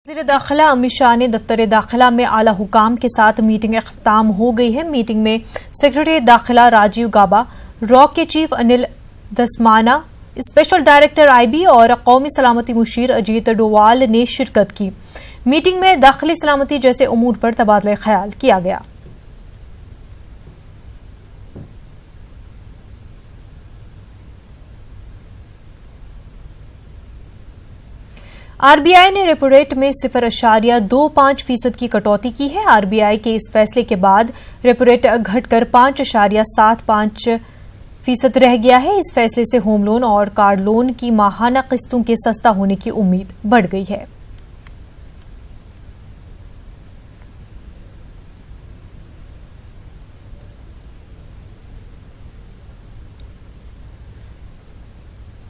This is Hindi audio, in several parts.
वज़ीर दाखिला अमित शाह ने दफ्तर दाखिला में आला हुकाम के साथ मीटिंग अख्ताम हो गई है। मीटिंग में सेक्रेटरी दाखिला राजीव गाबा, रॉक के chief Anil Dasmana, special director IB और कौमी सलामती मुशीर अजीत डोवाल ने शिरकत की। मीटिंग में दाखिली सलामती जैसे उमूर पर तबादला ख्याल किया गया। आरबीआई ने रेपो रेट में 0.25% की कटौती की है। आरबीआई के इस फैसले के बाद रेपो रेट घटकर 5.75% रह गया है। इस फैसले से होम लोन और कार लोन की माहाना किस्तों के सस्ता होने की उम्मीद बढ़ गई है।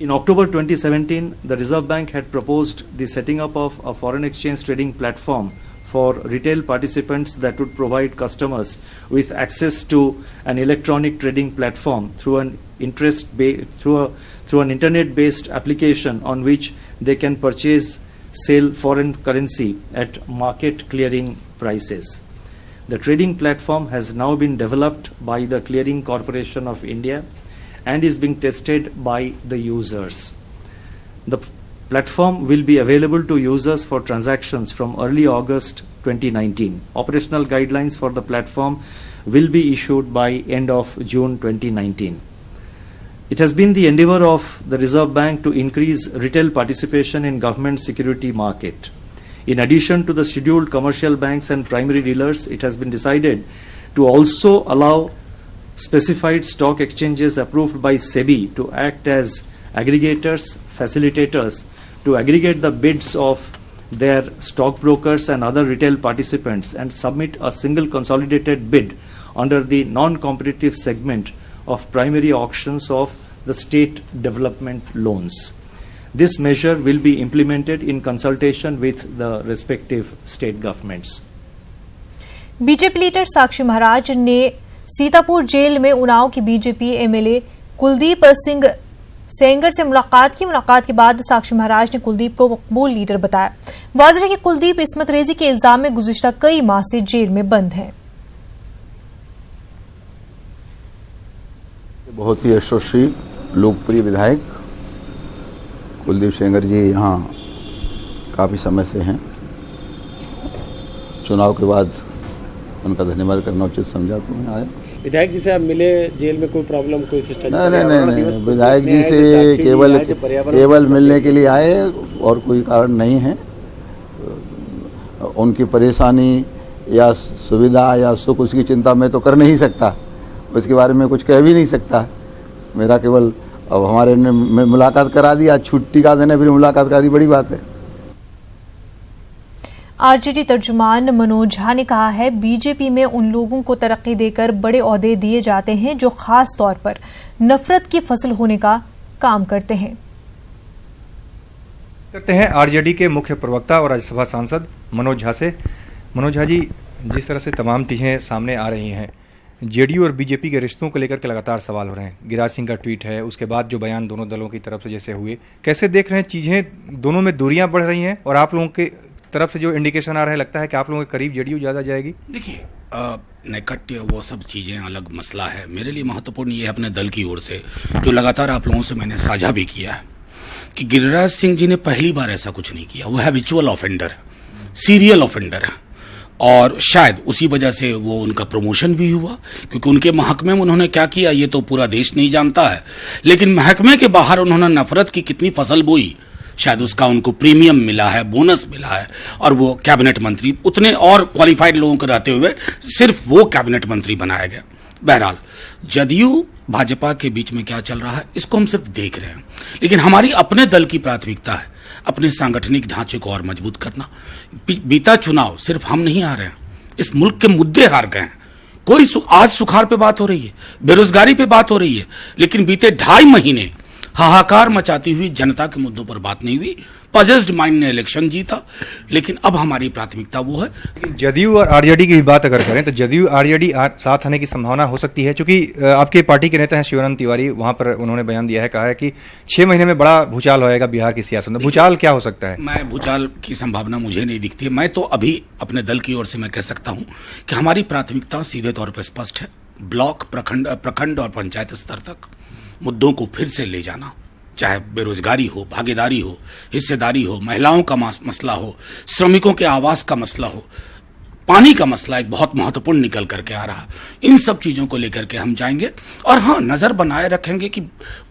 In October 2017, the Reserve Bank had proposed the setting up of a foreign exchange trading platform for retail participants that would provide customers with access to an electronic trading platform through an internet-based application on which they can purchase, sell foreign currency at market clearing prices. The trading platform has now been developed by the Clearing Corporation of India and is being tested by the users. The platform will be available to users for transactions from early August 2019. Operational guidelines for the platform will be issued by end of June 2019. It has been the endeavor of the Reserve Bank to increase retail participation in government security market. In addition to the scheduled commercial banks and primary dealers, it has been decided to also allow specified stock exchanges approved by SEBI to act as aggregators, facilitators to aggregate the bids of their stockbrokers and other retail participants and submit a single consolidated bid under the non-competitive segment of primary auctions of the state development loans. This measure will be implemented in consultation with the respective state governments. BJP leader Sakshi Maharaj ने सीतापुर जेल में उन्नाव की बीजेपी एमएलए कुलदीप सिंह सेंगर से मुलाकात की। मुलाकात के बाद साक्षी महाराज ने कुलदीप को मकबूल लीडर बताया। वाज़ेह है कि कुलदीप इस्मत रेजी के इल्जाम में गुज़िश्ता कई माह से जेल में बंद हैं। बहुत ही यशस्वी लोकप्रिय विधायक कुलदीप सेंगर जी यहाँ काफ़ी समय से हैं। चुनाव के बाद उनका धन्यवाद करना उचित समझा तो मैं आया। विधायक जी से आप मिले, जेल में कोई प्रॉब्लम, कोई सिस्टम? नहीं, विधायक जी से केवल मिलने के लिए आए और कोई कारण नहीं है। उनकी परेशानी या सुविधा या सुख उसकी चिंता मैं तो कर नहीं सकता, उसके बारे में कुछ कह भी नहीं सकता। मेरा केवल अब हमारे ने मुलाकात करा दी, आज छुट्टी का दिन है, फिर मुलाकात करा दी, बड़ी बात है। आरजेडी तर्जुमान मनोज झा ने कहा है, बीजेपी में उन लोगों को तरक्की देकर बड़े ओहदे दिए जाते हैं जो खास तौर पर नफरत की फसल होने का काम करते हैं। आरजेडी के मुख्य प्रवक्ता और राज्यसभा सांसद मनोज झा से। मनोज झा जी, जिस तरह से तमाम चीजें सामने आ रही हैं, जेडीयू और बीजेपी के रिश्तों को लेकर के लगातार सवाल हो रहे हैं। गिरिराज सिंह का ट्वीट है, उसके बाद जो बयान दोनों दलों की तरफ से जैसे हुए, कैसे देख रहे हैं चीजें? दोनों में दूरियां बढ़ रही हैं और आप लोगों के तरफ से जो इंडिकेशन आ रहा है, लगता है कि आप लोगों के करीब जेडीयू ज़्यादा जाएगी। देखिए, नैकट्य वो सब चीज़ें अलग मसला है। मेरे लिए महत्वपूर्ण ये है अपने दल की ओर से, जो लगातार आप लोगों से मैंने साझा भी किया है, कि गिरिराज सिंह जी ने पहली बार ऐसा कुछ नहीं किया। वो हैबिचुअल ऑफेंडर, सीरियल ऑफेंडर है, और शायद उसी वजह से वो उनका प्रमोशन भी हुआ, क्योंकि उनके महकमे में उन्होंने क्या किया ये तो पूरा देश नहीं जानता है, लेकिन महकमे के बाहर उन्होंने नफरत की कितनी फसल बोई, शायद उसका उनको प्रीमियम मिला है, बोनस मिला है, और वो कैबिनेट मंत्री, उतने और क्वालिफाइड लोगों के रहते हुए सिर्फ वो कैबिनेट मंत्री बनाया गया। बहरहाल, जदयू भाजपा के बीच में क्या चल रहा है इसको हम सिर्फ देख रहे हैं, लेकिन हमारी अपने दल की प्राथमिकता है अपने सांगठनिक ढांचे को और मजबूत करना। बीता चुनाव सिर्फ हम नहीं हारे हैं, इस मुल्क के मुद्दे हार गए हैं। कोई आज सुखाड़ पे बात हो रही है, बेरोजगारी पे बात हो रही है, लेकिन बीते 2.5 महीने हाहाकार मचाती हुई जनता के मुद्दों पर बात नहीं हुई। पजेस्ड माइंड ने इलेक्शन जीता, लेकिन अब हमारी प्राथमिकता वो है। जदयू और आरजेडी की बात अगर करें तो जदयू आरजेडी साथ आने की संभावना हो सकती है, क्योंकि आपके पार्टी के नेता हैं शिवानंद तिवारी, वहां पर उन्होंने बयान दिया है, कहा है कि 6 महीने में बड़ा भूचाल होएगा बिहार की सियासत में। भूचाल क्या हो सकता है? मैं भूचाल की संभावना मुझे नहीं दिखती है। मैं तो अभी अपने दल की ओर से मैं कह सकता हूं कि हमारी प्राथमिकता सीधे तौर पर स्पष्ट है। ब्लॉक, प्रखंड और पंचायत स्तर तक मुद्दों को फिर से ले जाना, चाहे बेरोजगारी हो, भागीदारी हो, हिस्सेदारी हो, महिलाओं का मसला हो, श्रमिकों के आवास का मसला हो, पानी का मसला एक बहुत महत्वपूर्ण निकल करके आ रहा। इन सब चीजों को लेकर के हम जाएंगे और हाँ, नजर बनाए रखेंगे कि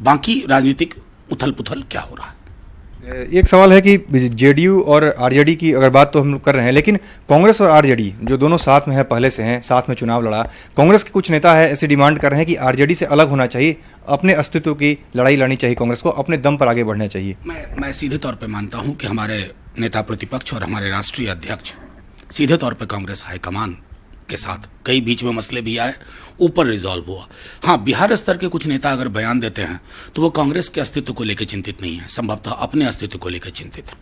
बाकी राजनीतिक उथल पुथल क्या हो रहा है। एक सवाल है कि जेडीयू और आरजेडी की अगर बात तो हम लोग कर रहे हैं, लेकिन कांग्रेस और आरजेडी जो दोनों साथ में है, पहले से हैं, साथ में चुनाव लड़ा, कांग्रेस के कुछ नेता है ऐसी डिमांड कर रहे हैं कि आरजेडी से अलग होना चाहिए, अपने अस्तित्व की लड़ाई लड़नी चाहिए, कांग्रेस को अपने दम पर आगे बढ़ना चाहिए। मैं सीधे तौर पर मानता हूं कि हमारे नेता प्रतिपक्ष और हमारे राष्ट्रीय अध्यक्ष सीधे तौर पर कांग्रेस हाईकमान के साथ, कई बीच में मसले भी आए, ऊपर रिजॉल्व हुआ। हाँ, बिहार स्तर के कुछ नेता अगर बयान देते हैं तो वो कांग्रेस के अस्तित्व को लेकर चिंतित नहीं है, संभवतः अपने अस्तित्व को लेकर चिंतित है।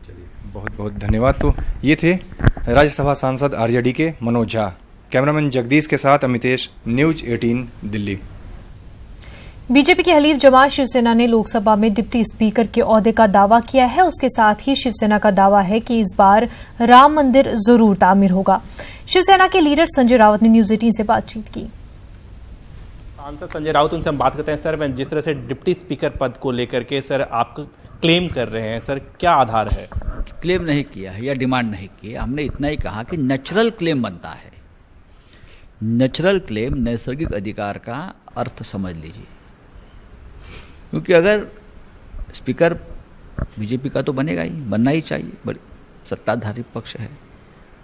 चलिए, बहुत बहुत धन्यवाद। तो ये थे राज्यसभा सांसद आरजेडी के मनोज झा। कैमरामैन जगदीश के साथ अमितेश, न्यूज 18 दिल्ली। बीजेपी की हलीफ जमात शिवसेना ने लोकसभा में डिप्टी स्पीकर के ओहदे का दावा किया है। उसके साथ ही शिवसेना का दावा है कि इस बार राम मंदिर जरूर तामीर होगा। शिवसेना के लीडर संजय राउत ने न्यूज 18 से बातचीत की। सांसद संजय राउत, उनसे हम बात करते हैं। सर, जिस तरह से डिप्टी स्पीकर पद को लेकर के सर आप क्लेम कर रहे हैं, सर क्या आधार है? क्लेम नहीं किया है या डिमांड नहीं की है, हमने इतना ही कहा कि नेचुरल क्लेम बनता है। नेचुरल क्लेम, नैसर्गिक अधिकार का अर्थ समझ लीजिए, क्योंकि अगर स्पीकर बीजेपी का तो बनेगा ही, बनना ही चाहिए, बड़ी सत्ताधारी पक्ष है।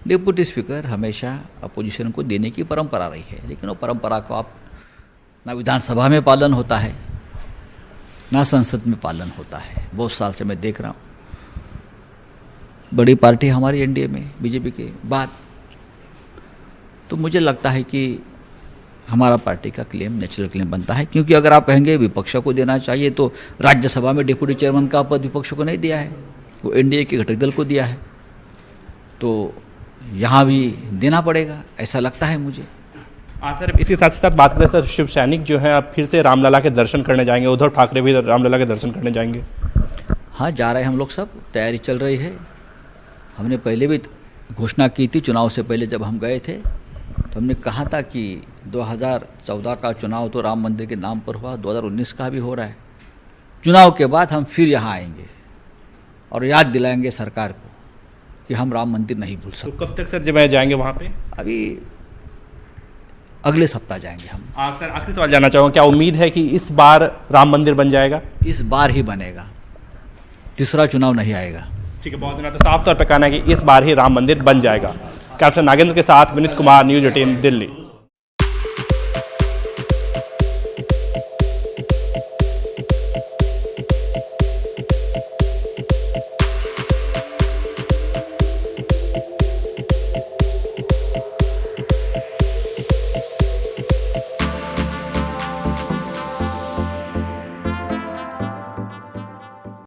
डिप्टी स्पीकर हमेशा अपोजिशन को देने की परंपरा रही है, लेकिन वो परंपरा को आप ना विधानसभा में पालन होता है ना संसद में पालन होता है। बहुत साल से मैं देख रहा हूँ, बड़ी पार्टी हमारी एनडीए में बीजेपी के बाद, तो मुझे लगता है कि हमारा पार्टी का क्लेम नेचुरल क्लेम बनता है। क्योंकि अगर आप कहेंगे विपक्ष को देना चाहिए, तो राज्यसभा में डिप्टी चेयरमैन का पद विपक्ष को नहीं दिया है, वो एनडीए के घटक दल को दिया है, तो यहाँ भी देना पड़ेगा, ऐसा लगता है मुझे। हाँ सर, इसी साथ साथ बात करें सर, शिव सैनिक जो है अब फिर से रामलला के दर्शन करने जाएंगे, उद्धव ठाकरे भी रामलला के दर्शन करने जाएंगे। हाँ, जा रहे हैं हम लोग, सब तैयारी चल रही है। हमने पहले भी घोषणा की थी, चुनाव से पहले जब हम गए थे तो हमने कहा था कि 2014 का चुनाव तो राम मंदिर के नाम पर हुआ, 2019 का भी हो रहा है। चुनाव के बाद हम फिर यहाँ आएंगे और याद दिलाएंगे सरकार को कि हम राम मंदिर नहीं भूल सकते। तो कब तक सर जब जाएंगे वहाँ पे? अभी अगले सप्ताह जाएंगे हम। सर, आखिरी सवाल जानना चाहूँगा, क्या उम्मीद है कि इस बार राम मंदिर बन जाएगा? इस बार ही बनेगा, तीसरा चुनाव नहीं आएगा। ठीक है, बहुत धन्यवाद। तो साफ तौर पर कहना है कि इस बार ही राम मंदिर बन जाएगा। कैप्टन नागेंद्र के साथ विनीत कुमार, न्यूज 18 दिल्ली।